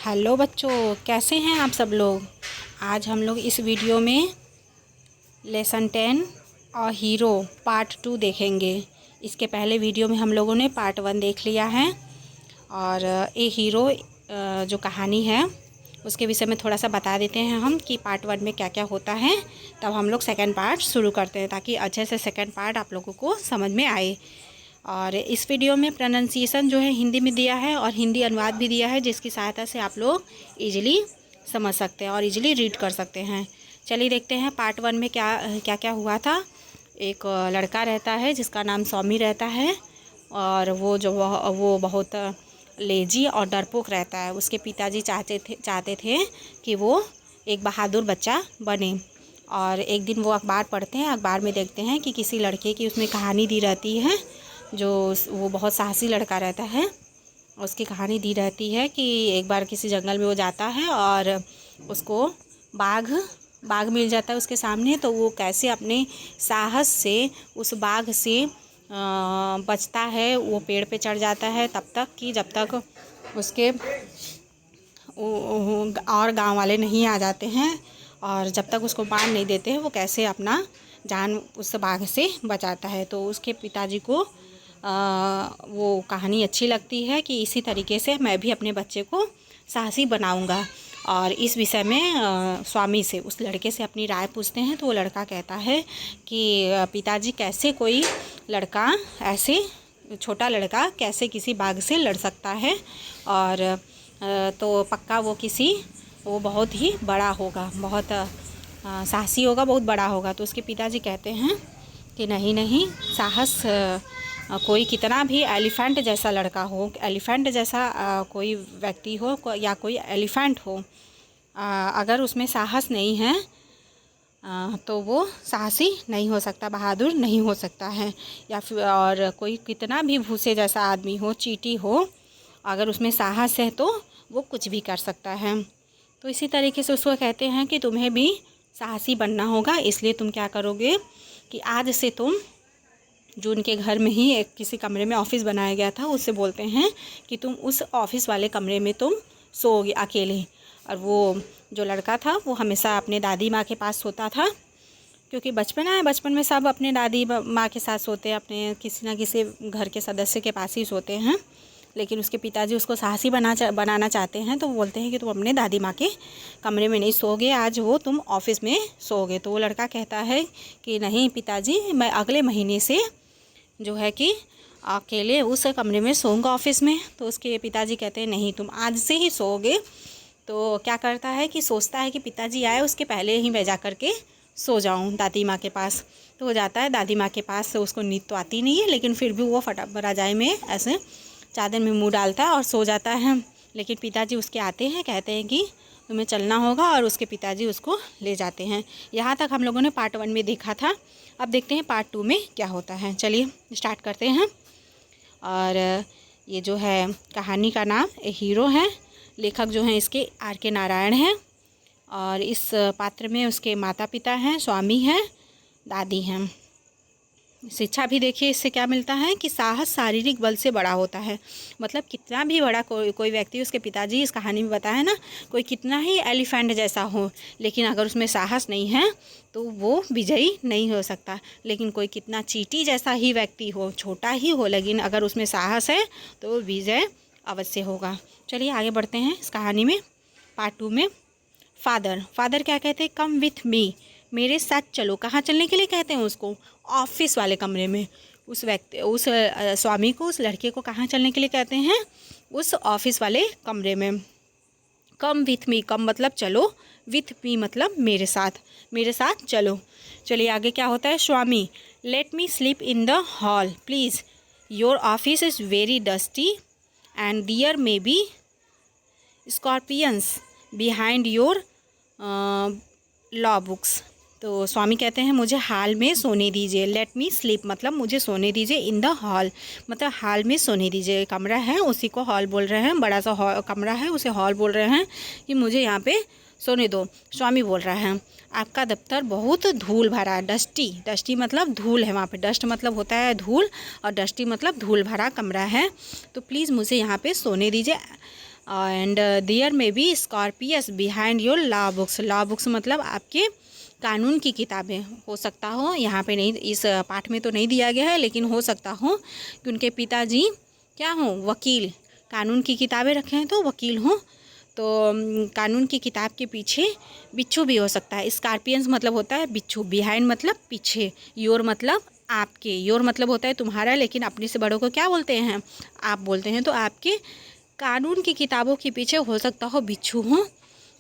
Hello बच्चों, कैसे हैं आप सब लोग। आज हम लोग इस वीडियो में लेसन 10 और हीरो पार्ट 2 देखेंगे। इसके पहले वीडियो में हम लोगों ने पार्ट 1 देख लिया है और ये हीरो जो कहानी है उसके विषय में थोड़ा सा बता देते हैं हम कि पार्ट 1 में क्या क्या होता है। तब हम लोग सेकंड पार्ट शुरू करते हैं ताकि अच्छे से सेकंड पार्ट आप लोगों को समझ में आए। और इस वीडियो में प्रोनाउंसिएशन जो है हिंदी में दिया है और हिंदी अनुवाद भी दिया है, जिसकी सहायता से आप लोग इजीली समझ सकते हैं और इजीली रीड कर सकते हैं। चलिए देखते हैं पार्ट 1 में क्या क्या क्या हुआ था। एक लड़का रहता है जिसका नाम स्वामी रहता है और वो बहुत लेजी और डरपोक रहता है। उसके पिताजी चाहते थे कि वो एक बहादुर बच्चा बने। और एक दिन वो अखबार पढ़ते हैं, अखबार में देखते हैं कि किसी लड़के की उसमें कहानी दी रहती है जो वो बहुत साहसी लड़का रहता है। उसकी कहानी दी रहती है कि एक बार किसी जंगल में वो जाता है और उसको बाघ मिल जाता है उसके सामने। तो वो कैसे अपने साहस से उस बाघ से बचता है। वो पेड़ पे चढ़ जाता है तब तक कि जब तक उसके और गांव वाले नहीं आ जाते हैं और जब तक उसको मार नहीं देते हैं वो कैसे अपना जान उस बाघ से बचाता है। तो उसके पिताजी को वो कहानी अच्छी लगती है कि इसी तरीके से मैं भी अपने बच्चे को साहसी बनाऊंगा। और इस विषय में स्वामी से उस लड़के से अपनी राय पूछते हैं। तो वो लड़का कहता है कि पिताजी कैसे कोई लड़का ऐसे छोटा लड़का कैसे किसी बाघ से लड़ सकता है। और तो पक्का वो बहुत ही बड़ा होगा, बहुत साहसी होगा, बहुत बड़ा होगा। तो उसके पिताजी कहते हैं कि नहीं, साहस कोई कितना भी एलिफेंट जैसा लड़का हो, एलिफेंट जैसा कोई व्यक्ति हो या कोई एलिफेंट हो, अगर उसमें साहस नहीं है तो वो साहसी नहीं हो सकता, बहादुर नहीं हो सकता है। या फिर और कोई कितना भी भूसे जैसा आदमी हो, चींटी हो, अगर उसमें साहस है तो वो कुछ भी कर सकता है। तो इसी तरीके से उसको कहते हैं कि तुम्हें भी साहसी बनना होगा। इसलिए तुम क्या करोगे कि आज से तुम जो उनके घर में ही एक किसी कमरे में ऑफिस बनाया गया था, उससे बोलते हैं कि तुम उस ऑफिस वाले कमरे में तुम सोओगे अकेले। और वो जो लड़का था वो हमेशा अपने दादी माँ के पास सोता था, क्योंकि बचपन में सब अपने दादी माँ के साथ सोते हैं, अपने किसी ना किसी घर के सदस्य के पास ही सोते हैं। लेकिन उसके पिताजी उसको साहसी बनाना चाहते हैं। तो वो बोलते हैं कि तुम अपने दादी माँ के कमरे में नहीं सोओगे, आज वो तुम ऑफिस में सोओगे। तो वो लड़का कहता है कि नहीं पिताजी, मैं अगले महीने से जो है कि अकेले उस कमरे में सोऊंगा ऑफिस में। तो उसके पिताजी कहते हैं नहीं, तुम आज से ही सोओगे। तो क्या करता है कि सोचता है कि पिताजी आए उसके पहले ही मैं जा कर के सो जाऊं दादी माँ के पास। तो वो जाता है दादी माँ के पास। से उसको नींद तो आती नहीं है, लेकिन फिर भी वो फटाफट रजाई में ऐसे चादर में मुँह डालता है और सो जाता है। लेकिन पिताजी उसके आते हैं, कहते हैं कि तुम्हें चलना होगा, और उसके पिताजी उसको ले जाते हैं। यहाँ तक हम लोगों ने पार्ट 1 में देखा था। अब देखते हैं पार्ट 2 में क्या होता है। चलिए स्टार्ट करते हैं। और ये जो है कहानी का नाम हीरो है। लेखक जो हैं इसके R.K. नारायण हैं। और इस पात्र में उसके माता पिता हैं, स्वामी हैं, दादी हैं। शिक्षा भी देखिए इससे क्या मिलता है कि साहस शारीरिक बल से बड़ा होता है। मतलब कितना भी बड़ा कोई व्यक्ति, उसके पिताजी इस कहानी में बताया ना, कोई कितना ही एलिफेंट जैसा हो, लेकिन अगर उसमें साहस नहीं है तो वो विजयी नहीं हो सकता। लेकिन कोई कितना चींटी जैसा ही व्यक्ति हो, छोटा ही हो, लेकिन अगर उसमें साहस है तो वो विजय अवश्य होगा। चलिए आगे बढ़ते हैं इस कहानी में। पार्ट 2 में फादर क्या कहते हैं, कम विथ मी, मेरे साथ चलो। कहाँ चलने के लिए कहते हैं उसको, ऑफिस वाले कमरे में। उस स्वामी को, उस लड़के को कहाँ चलने के लिए कहते हैं, उस ऑफिस वाले कमरे में। कम विथ मी, कम मतलब चलो, विथ मी मतलब मेरे साथ चलो। चलिए आगे क्या होता है। Swami, let me sleep in the hall please, your office is very dusty and there may be scorpions behind your law books. तो स्वामी कहते हैं मुझे हॉल में सोने दीजिए। लेट मी स्लीप मतलब मुझे सोने दीजिए, इन द हॉल मतलब हॉल में सोने दीजिए। कमरा है उसी को हॉल बोल रहे हैं, बड़ा सा कमरा है उसे हॉल बोल रहे हैं कि मुझे यहाँ पे सोने दो। स्वामी बोल रहा है आपका दफ्तर बहुत धूल भरा है, डस्टी मतलब धूल है वहाँ पे। डस्ट मतलब होता है धूल और डस्टी मतलब धूल भरा कमरा है, तो प्लीज़ मुझे यहाँ पे सोने दीजिए। And there may be scorpions behind your law books. Law books मतलब आपके कानून की किताबें। हो सकता हो, यहाँ पे नहीं, इस पाठ में तो नहीं दिया गया है, लेकिन हो सकता हो कि उनके पिताजी क्या हों, वकील, कानून की किताबें रखे हैं तो वकील हों। तो कानून की किताब के पीछे बिच्छू भी हो सकता है। स्कॉर्पियंस मतलब होता है बिच्छू, बिहाइंड मतलब पीछे, योर मतलब आपके, योर मतलब होता है तुम्हारा, लेकिन अपने से बड़ों को क्या बोलते हैं, आप बोलते हैं। तो आपके कानून की किताबों के पीछे हो सकता हो बिच्छू हो।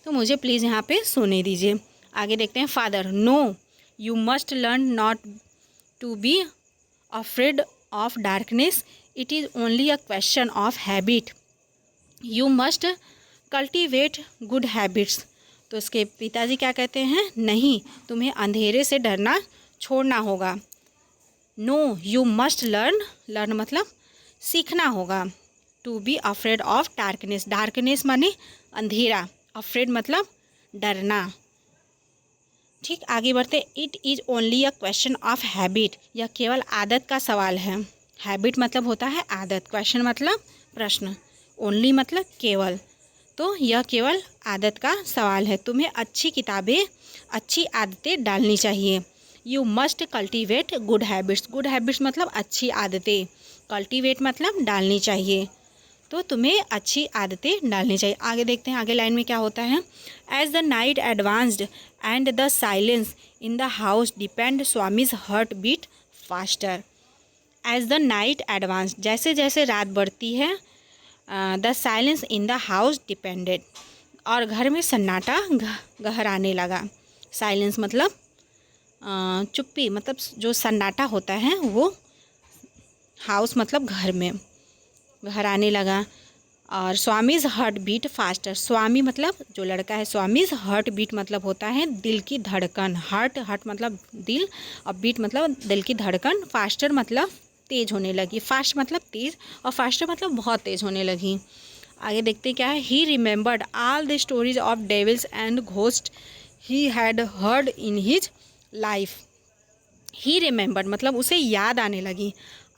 तो मुझे प्लीज़ यहाँ पे सुने दीजिए। आगे देखते हैं। Father, no you must learn not to be afraid of darkness, it is only a question of habit, you must cultivate good habits. तो उसके पिताजी क्या कहते हैं, नहीं, तुम्हें अंधेरे से डरना छोड़ना होगा। No you must learn, learn मतलब सीखना होगा। To be afraid of darkness, darkness माने अंधेरा, अफ्रेड मतलब डरना। ठीक, आगे बढ़ते। It is only a question of habit, यह केवल आदत का सवाल है। हैबिट मतलब होता है आदत, क्वेश्चन मतलब प्रश्न, ओनली मतलब केवल। तो यह केवल आदत का सवाल है। तुम्हें अच्छी किताबें, अच्छी आदतें डालनी चाहिए। You must cultivate good habits, good habits मतलब अच्छी आदतें, कल्टिवेट मतलब डालनी चाहिए। तो तुम्हें अच्छी आदतें डालनी चाहिए। आगे देखते हैं, आगे लाइन में क्या होता है। As the night advanced and the silence in the house depend Swami's heart beat faster. As the night advance, जैसे जैसे रात बढ़ती है, the silence in the house depended, और घर में सन्नाटा गहराने लगा। साइलेंस मतलब चुप्पी, मतलब जो सन्नाटा होता है वो, हाउस मतलब घर में, गहराने लगा। और स्वामीज हार्ट बीट फास्टर, स्वामी मतलब जो लड़का है, स्वामीज हार्ट बीट मतलब होता है दिल की धड़कन, हार्ट, हार्ट मतलब दिल, और बीट मतलब दिल की धड़कन, फास्टर मतलब तेज़ होने लगी, फास्ट मतलब तेज़, और फास्टर मतलब बहुत तेज़ होने लगी। आगे देखते क्या है। He remembered all the stories of devils and ghost he had heard in his life. He remembered मतलब उसे याद आने लगी।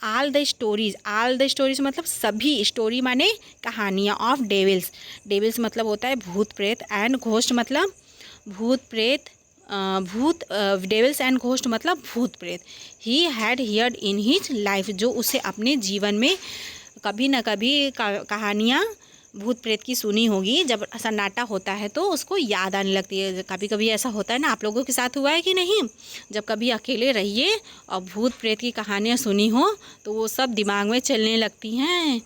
All the stories, all the stories मतलब सभी, स्टोरी माने कहानियाँ, ऑफ डेविल्स, डेविल्स मतलब होता है भूत प्रेत, एंड घोस्ट मतलब भूत प्रेत, भूत, डेविल्स एंड घोस्ट मतलब भूत प्रेत। He had heard in his life, जो उसे अपने जीवन में कभी न कभी कहानियाँ भूत प्रेत की सुनी होगी। जब सन्नाटा होता है तो उसको याद आने लगती है। कभी कभी ऐसा होता है ना, आप लोगों के साथ हुआ है कि नहीं, जब कभी अकेले रहिए और भूत प्रेत की कहानियाँ सुनी हो तो वो सब दिमाग में चलने लगती हैं,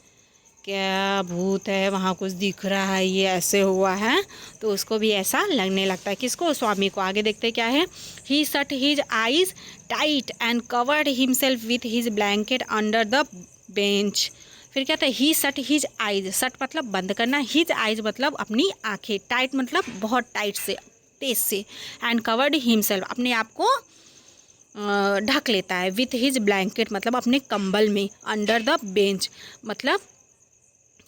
क्या भूत है, वहाँ कुछ दिख रहा है, ये ऐसे हुआ है, तो उसको भी ऐसा लगने लगता है। किसको, स्वामी को। आगे देखते क्या है। He shut his eyes tight and covered himself with his blanket under the bench. फिर क्या था, he shut his eyes, shut मतलब बंद करना, हिज आइज मतलब अपनी आंखें, टाइट मतलब बहुत टाइट से, तेज से, एंड कवर्ड हिमसेल्फ अपने आप को ढक लेता है, विथ हिज ब्लैंकेट मतलब अपने कंबल में, अंडर द बेंच मतलब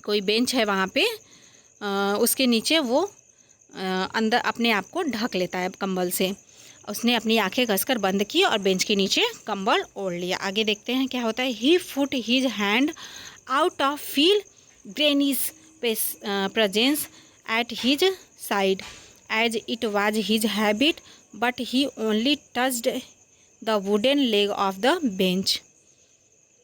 कोई बेंच है वहाँ पे, उसके नीचे वो अंदर अपने आप को ढक लेता है कंबल से। उसने अपनी आंखें कसकर बंद की और बेंच के नीचे कंबल ओढ़ लिया। आगे देखते हैं क्या होता है। He put his hand out of feel granny's presence at his side as it was his habit, but he only touched the wooden leg of the bench.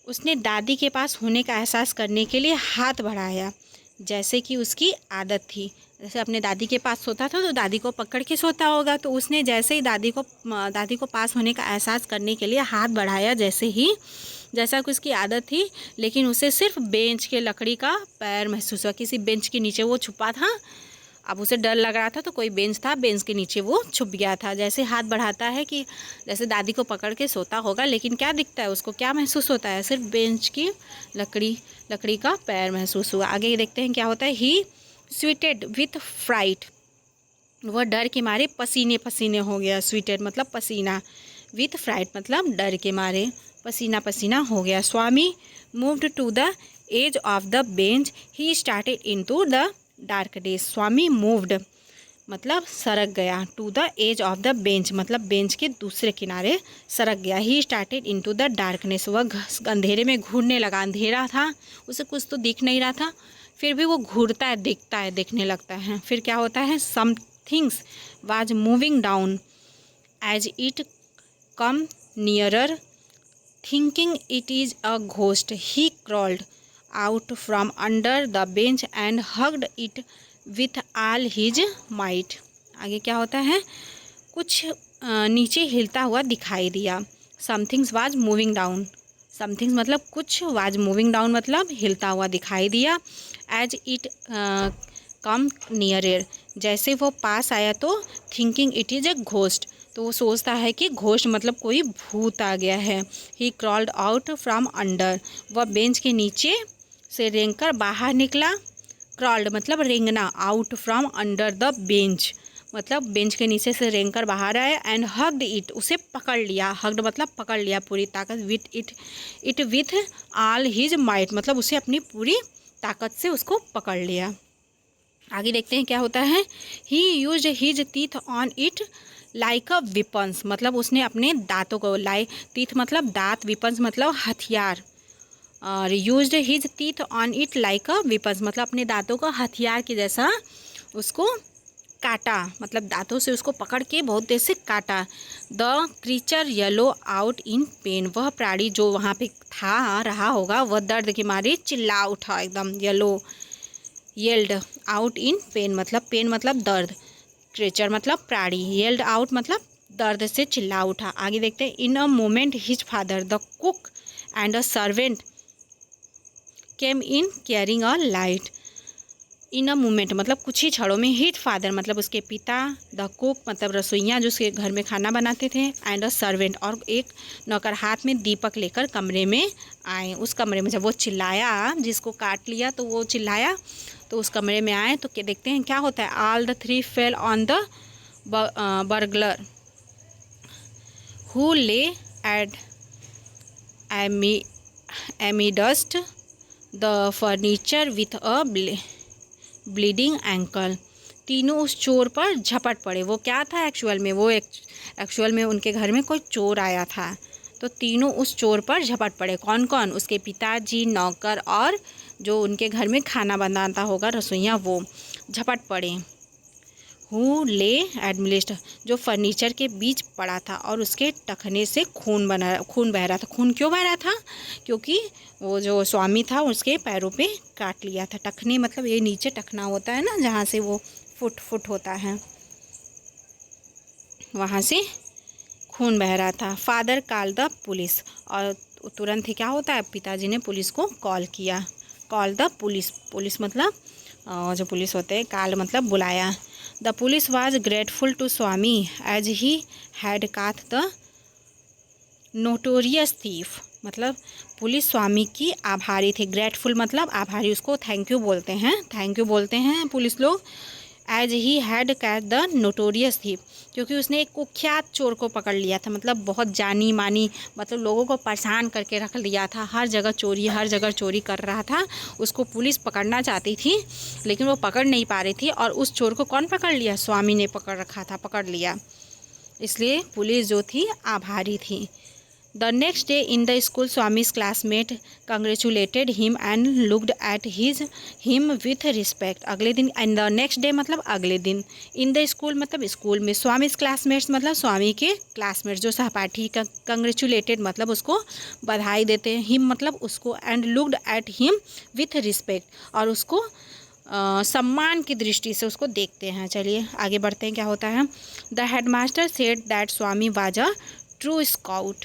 उसने दादी के पास होने का एहसास करने के लिए हाथ बढ़ाया, जैसे कि उसकी आदत थी। जैसे अपने दादी के पास सोता था तो दादी को पकड़ के सोता होगा, तो उसने जैसे ही दादी को पास होने का एहसास करने के लिए हाथ बढ़ाया, जैसा कि उसकी आदत थी, लेकिन उसे सिर्फ बेंच के लकड़ी का पैर महसूस हुआ। किसी बेंच के नीचे वो छुपा था, अब उसे डर लग रहा था, तो कोई बेंच था, बेंच के नीचे वो छुप गया था। जैसे हाथ बढ़ाता है कि जैसे दादी को पकड़ के सोता होगा, लेकिन क्या दिखता है उसको, क्या महसूस होता है, सिर्फ बेंच की लकड़ी का पैर महसूस हुआ। आगे देखते हैं क्या होता है। ही स्वेटेड विथ फ्राइट, वह डर के मारे पसीने पसीने हो गया। स्वेटेड मतलब पसीना, विथ फ्राइट मतलब डर के मारे पसीना पसीना हो गया। Swami moved to the edge of the bench, he started into the dark days. Swami moved मतलब सरक गया, to the edge of the bench मतलब बेंच के दूसरे किनारे सरक गया। He started into the darkness, वह अंधेरे में घूरने लगा, अंधेरा था, उसे कुछ तो दिख नहीं रहा था। फिर भी वो घूरता है, देखता है, देखने लगता है। फिर क्या होता है, somethings was moving down as it come nearer thinking it is a ghost he crawled out from under the bench and hugged it with all his might. आगे क्या होता है, कुछ नीचे हिलता हुआ दिखाई दिया। Somethings was moving down, somethings मतलब कुछ, वाज मूविंग डाउन मतलब हिलता हुआ दिखाई दिया। एज इट कम नियरर, जैसे वो पास आया तो thinking it is a ghost, तो वो सोचता है कि घोस्ट मतलब कोई भूत आ गया है। He crawled out from under, वह बेंच के नीचे से रेंगकर बाहर निकला। क्रॉल्ड मतलब रेंगना, out from under the bench मतलब बेंच के नीचे से रेंगकर बाहर आया। एंड हग्ड इट, उसे पकड़ लिया। हग्ड मतलब पकड़ लिया पूरी ताकत। It with all his might मतलब उसे अपनी पूरी ताकत से उसको पकड़ लिया। आगे देखते हैं क्या होता है। ही used his teeth on it like a weapons, मतलब उसने अपने दांतों को, टीथ मतलब दांत, विपन्स मतलब हथियार, और used his teeth on it like a weapons मतलब अपने दांतों को हथियार के जैसा उसको काटा, मतलब दांतों से उसको पकड़ के बहुत देर से काटा। The creature yellow out in pen, वह प्राणी जो वहाँ पे था रहा होगा वह दर्द के मारे चिल्ला उठा, एकदम येल्ड आउट इन पेन मतलब दर्द, क्रीचर मतलब प्राणी, येल्ड आउट मतलब दर्द से चिल्ला उठा। आगे देखते हैं। In a moment his father the cook and a servant came in carrying a light. In a moment मतलब कुछ ही क्षणों में, हिज फादर मतलब उसके पिता, द कुक मतलब रसोइया जो उसके घर में खाना बनाते थे, एंड अ सर्वेंट और एक नौकर हाथ में दीपक लेकर कमरे में आए। उस कमरे में जब वो चिल्लाया, जिसको काट लिया तो वो चिल्लाया, तो उस कमरे में आए तो क्या देखते हैं क्या होता है। All the three fell on the burglar who lay at amidst the furniture with a bleeding ankle. तीनों उस चोर पर झपट पड़े। वो क्या था एक्चुअल में, एक्चुअल में उनके घर में कोई चोर आया था, तो तीनों उस चोर पर झपट पड़े। कौन कौन, उसके पिताजी, नौकर और जो उनके घर में खाना बनाता होगा रसोइया, वो झपट पड़े। हु ले एडमिलिस्ट, जो फर्नीचर के बीच पड़ा था और उसके टखने से खून बह रहा था। खून क्यों बह रहा था, क्योंकि वो जो स्वामी था उसके पैरों पे काट लिया था। टखने मतलब ये नीचे टखना होता है ना, जहाँ से वो फुट होता है, वहाँ से खून बह रहा था। फादर कॉल द पुलिस, और तुरंत ही क्या होता है, पिताजी ने पुलिस को कॉल किया। कॉल द पुलिस, पुलिस मतलब जो पुलिस होते हैं, कॉल मतलब बुलाया। The police was grateful to Swami as he had caught the notorious thief, मतलब पुलिस स्वामी की आभारी थी। ग्रेटफुल मतलब आभारी, उसको थैंक यू बोलते हैं पुलिस लोग। As he had catch the notorious thief, क्योंकि उसने एक कुख्यात चोर को पकड़ लिया था, मतलब बहुत जानी मानी, मतलब लोगों को परेशान करके रख लिया था, हर जगह चोरी कर रहा था। उसको पुलिस पकड़ना चाहती थी लेकिन वो पकड़ नहीं पा रही थी, और उस चोर को कौन पकड़ लिया, स्वामी ने पकड़ लिया, इसलिए पुलिस जो थी आभारी थी। The next day in the school Swami's classmate congratulated him and looked at him with respect। अगले दिन, एंड द नेक्स्ट डे मतलब अगले दिन, इन द स्कूल मतलब स्कूल में, स्वामी's classmates मतलब स्वामी के क्लासमेट्स जो सहपाठी, कंग्रेचुलेटेड मतलब उसको बधाई देते हैं, हिम मतलब उसको, and looked at him with respect और उसको सम्मान की दृष्टि से उसको देखते हैं। चलिए आगे बढ़ते हैं क्या होता है। The headmaster said that Swami was a true scout,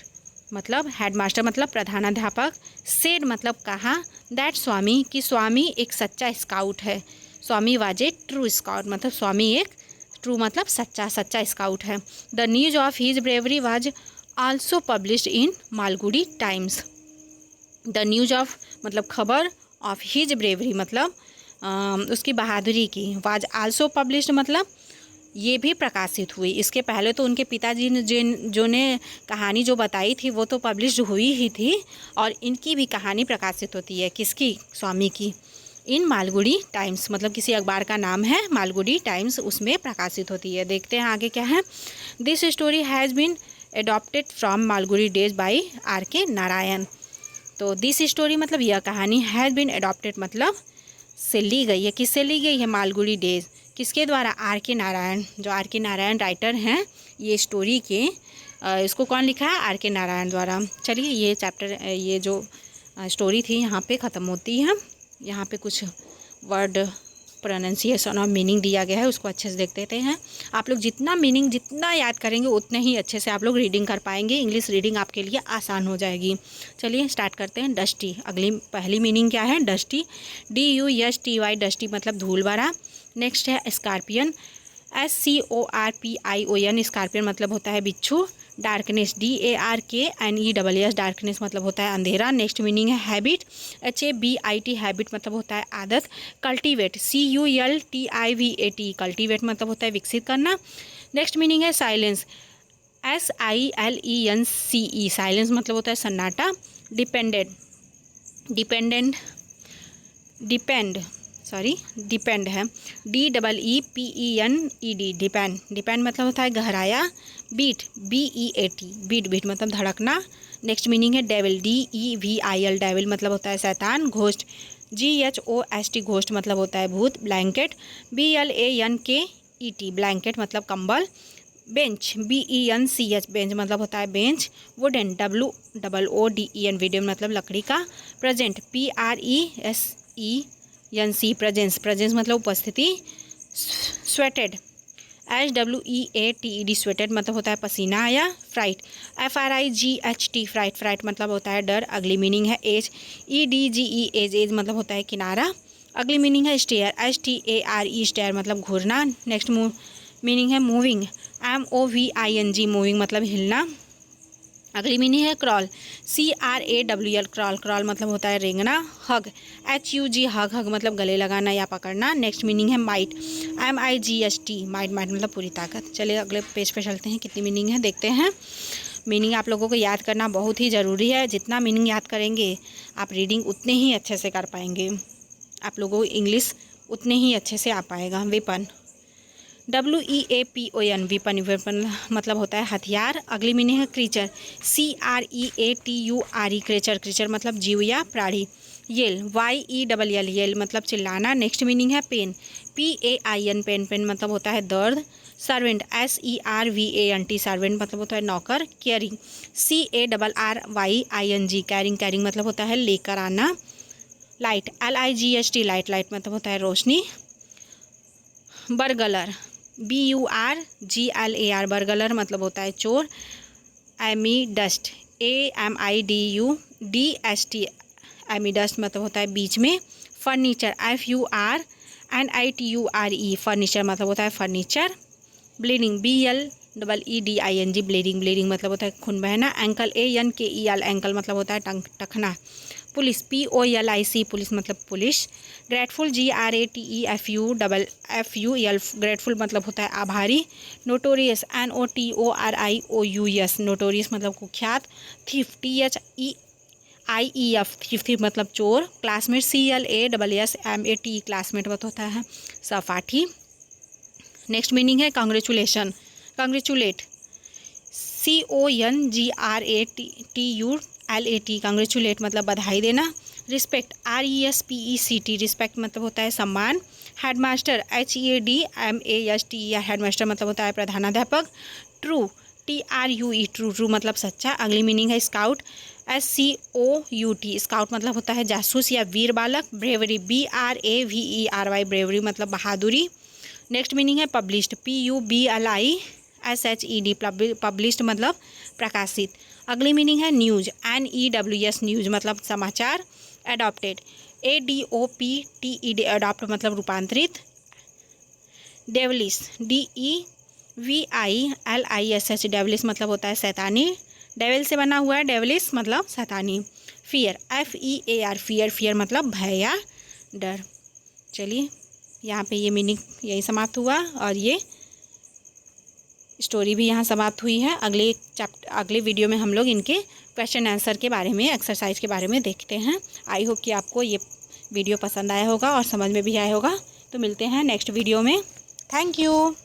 मतलब हेडमास्टर मतलब प्रधानाध्यापक, सेड मतलब कहा, दैट स्वामी कि स्वामी एक सच्चा स्काउट है। स्वामी वाज ए ट्रू स्काउट मतलब स्वामी एक ट्रू मतलब सच्चा स्काउट है। The news of his bravery was also published in Malgudi times. The news of मतलब खबर, ऑफ हिज ब्रेवरी मतलब उसकी बहादुरी की, वाज आल्सो पब्लिश्ड मतलब ये भी प्रकाशित हुई। इसके पहले तो उनके पिताजी ने जो ने कहानी जो बताई थी वो तो पब्लिश हुई ही थी, और इनकी भी कहानी प्रकाशित होती है, किसकी, स्वामी की, इन मालगुडी टाइम्स मतलब किसी अखबार का नाम है मालगुडी टाइम्स, उसमें प्रकाशित होती है। देखते हैं आगे क्या है। This story has been adopted from Malgudi Days by R.K. Narayan. तो दिस स्टोरी मतलब यह कहानी, हैज़ बीन एडॉप्टेड मतलब से ली गई है। किससे ली गई है? मालगुडी डेज। किसके द्वारा? आर के नारायण। जो आर के नारायण राइटर हैं, ये स्टोरी के इसको कौन लिखा है? आर के नारायण द्वारा। चलिए ये चैप्टर, ये जो स्टोरी थी यहाँ पे ख़त्म होती है। यहाँ पे कुछ वर्ड प्रोनाउंसिएशन और मीनिंग दिया गया है, उसको अच्छे से देख लेते हैं। आप लोग जितना मीनिंग जितना याद करेंगे उतने ही अच्छे से आप लोग रीडिंग कर पाएंगे। इंग्लिश रीडिंग आपके लिए आसान हो जाएगी। चलिए स्टार्ट करते हैं। डस्टी, पहली मीनिंग क्या है? डस्टी, DUSTY, डस्टी मतलब धूल भरा। नेक्स्ट है स्कॉर्पियन, SCORPION, स्कॉर्पियन मतलब होता है बिच्छू। डार्कनेस, DARKNESS, डार्कनेस मतलब होता है अंधेरा। नेक्स्ट मीनिंग है हैबिट, HABIT, हैबिट मतलब होता है आदत। कल्टीवेट, CULTIVAT, कल्टीवेट मतलब होता है विकसित करना। नेक्स्ट मीनिंग है साइलेंस, SILENCE, साइलेंस मतलब होता है सन्नाटा। डिपेंड है, DEEPENED, डिपेंड मतलब होता है गहराया। बीट, BEAT, बीट मतलब धड़कना। नेक्स्ट मीनिंग है डेविल, DEVIL, डेविल मतलब होता है शैतान। घोस्ट, GHOST, घोस्ट मतलब होता है भूत। ब्लैंकेट, BLANKET, ब्लैंकेट मतलब कंबल। बेंच, BENCH, बेंच मतलब होता है बेंच। वुडन, WOODEN, वुडन मतलब लकड़ी का। प्रेजेंट, PRESENC, प्रेजेंस मतलब उपस्थिति। स्वेटेड, SWEATED, स्वेटेड मतलब होता है पसीना आया। फ्राइट, FRIGHT, फ्राइट मतलब होता है डर। अगली मीनिंग है एज, EDGE, एज मतलब होता है किनारा। अगली मीनिंग है स्टेयर, STARE, स्टेयर मतलब घूरना। नेक्स्ट मीनिंग है मूविंग, MOVING, मूविंग मतलब हिलना। अगली मीनिंग है क्रॉल, CRAWL, क्रॉल मतलब होता है रेंगना। हग, HUG, हग मतलब गले लगाना या पकड़ना। नेक्स्ट मीनिंग है माइट, MIGHT, माइट मतलब पूरी ताकत। चलिए अगले पेज पे चलते हैं, कितनी मीनिंग है देखते हैं। मीनिंग आप लोगों को याद करना बहुत ही ज़रूरी है। जितना मीनिंग याद करेंगे आप रीडिंग उतने ही अच्छे से कर पाएंगे, आप लोगों को इंग्लिश उतने ही अच्छे से आ पाएगा। वेपन, WEAPON, वेपन मतलब होता है हथियार। अगली मीनिंग है क्रीचर, CREATURE, क्रीचर मतलब जीव या प्राणी। येल, YELL, येल मतलब चिल्लाना। नेक्स्ट मीनिंग है पेन, PAIN, पेन मतलब होता है दर्द। सर्वेंट, SERVANT, सर्वेंट मतलब होता है नौकर। केयरिंग, CARRYING, कैरिंग मतलब होता है लेकर आना। लाइट, LIGHT, लाइट मतलब होता है रोशनी। बर्गलर, BURGLAR, बर्गलर मतलब होता है चोर। एमीडस्ट, AMIDUDST, एमीडस्ट मतलब होता है बीच में। फर्नीचर, FURNITURE, फर्नीचर मतलब होता है फर्नीचर। ब्लीडिंग, BLEEDING, ब्लीडिंग मतलब होता है खून बहना। एंकल, ANKEL, एंकल मतलब होता है टखना। पुलिस, POLIC, पुलिस मतलब पुलिस। ग्रेटफुल, GRATEFUL, ग्रेटफुल मतलब होता है आभारी। नोटोरियस, NOTORIOUS, नोटोरियस मतलब कुख्यात। थीफ, THEIEF, थीफ मतलब चोर। क्लासमेट, CLASSMAT, क्लासमेट मतलब होता है सहपाठी। नेक्स्ट मीनिंग है कांग्रेचुलेशन, कंग्रेचुलेट, CONGRATULAT, कांग्रेचुलेट मतलब बधाई देना। रिस्पेक्ट, RESPECT, रिस्पेक्ट मतलब होता है सम्मान। हेडमास्टर, HEADMAST, या हेडमास्टर मतलब होता है प्रधानाध्यापक। ट्रू, TRUE, ट्रू मतलब सच्चा। अगली मीनिंग है स्काउट, SCOUT, स्काउट मतलब होता है जासूस या वीर बालक। ब्रेवरी, BRAVERY, ब्रेवरी मतलब बहादुरी। नेक्स्ट मीनिंग है पब्लिश्ड, PUBLISHED, पब्लिश्ड मतलब प्रकाशित। अगली मीनिंग है न्यूज, NEWS, न्यूज मतलब समाचार। एडॉप्टेड, ADOPTED, अडॉप्ट मतलब रूपांतरित। डेवलिश, DEVILISH, डेवलिश मतलब होता है शैतानी। डेविल से बना हुआ है डेवलिश मतलब शैतानी। फियर, FEAR, फियर मतलब भय या डर। चलिए यहाँ पे ये मीनिंग यही समाप्त हुआ और ये स्टोरी भी यहाँ समाप्त हुई है। अगले वीडियो में हम लोग इनके क्वेश्चन आंसर के बारे में, एक्सरसाइज के बारे में देखते हैं। आई होप कि आपको ये वीडियो पसंद आया होगा और समझ में भी आया होगा। तो मिलते हैं नेक्स्ट वीडियो में। Thank you.